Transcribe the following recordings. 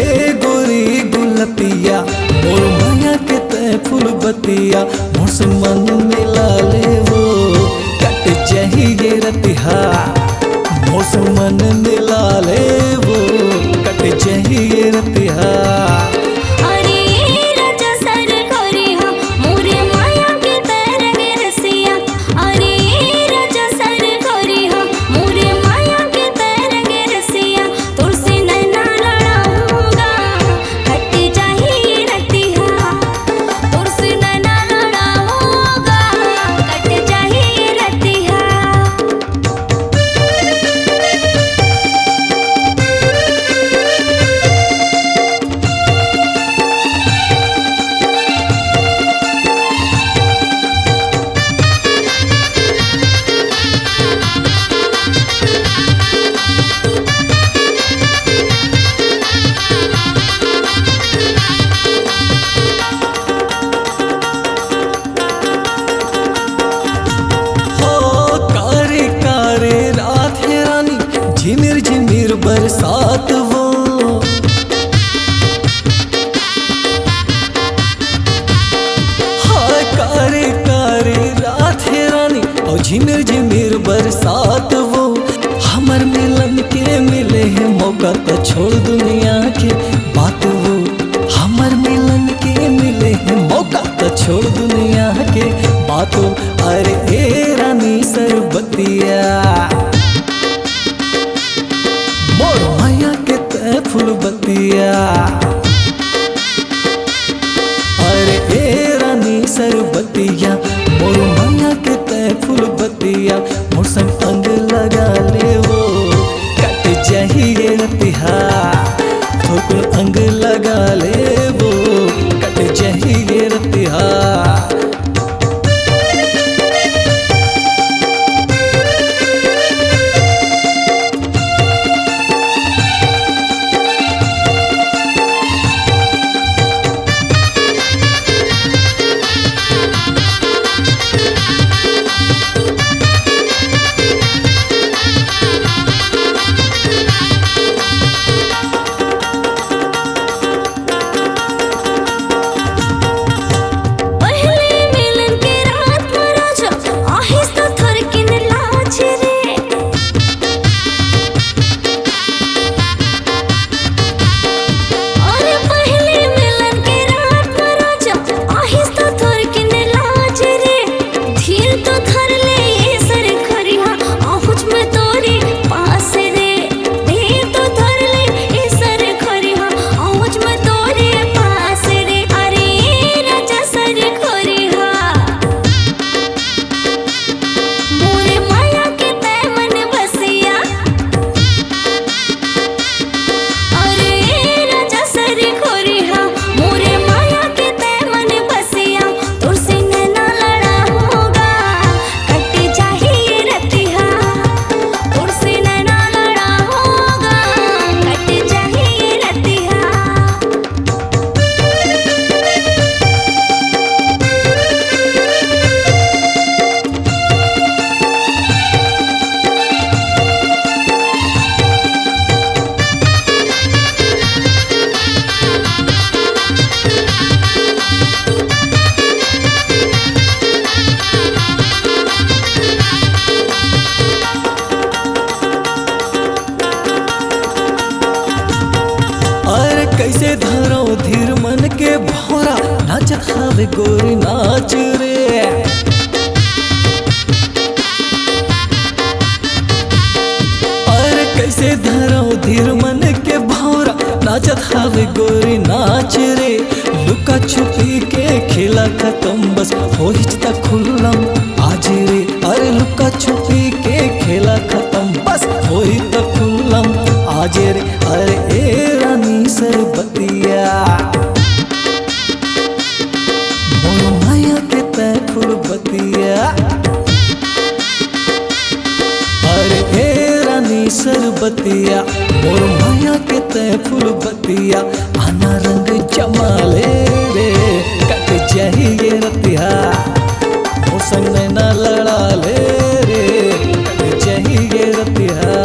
ए गोरी गुलतिया मोर माया के ते फूल बतिया मोर से मन मिला ले वो कट चाहिए रतिहा मोर से मन मिला ले वो कट चाहिए रतिहा। झिमिर झिमिर बरसात वो हाय कारे कारे रात है रानी और झिमिर झिमिर बरसात वो हमर मिलन के मिले है मौका तो छोड़ दुनिया के बात वो हमर मिलन के मिले है मौका तो छोड़ दुनिया के बातों। अरे ए रानी सरबतिया मोर माया के ते फूल बतिया अरे ए रानी सरबतिया मोर माया के ते फूल बतिया मोर संग अंग लगा ले वो कट चाहिए रतिहा थोकुल अंग लगा ले वो कट चाहिए रतिहा। कैसे धरो धीर मन के भौरा नाचत हावे गोरी नाच रे अरे कैसे धरो धीर मन के भौरा नाचत हावे गोरी नाच रे लुका छुपी के खेला खत्म बस हो हिचता खुल्लम आज रे अरे लुका छुपी के खेला खत्म बस हो हिचता खुल्लम आज रे अरे ए रानी सरबतिया मोर माया के ते फूल बतिया अरे ए रानी सरबतिया मोर माया के ते फूल बतिया आना रंग जमाले रे कट चाहिए रतिहा मोर संग न लड़ा ले रे कट चाहिए रतिहा।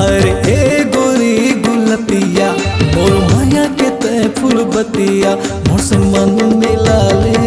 अरे ए गोरी गुलपिया मोर माया के ते फूल बतिया मोर से मन मिला ले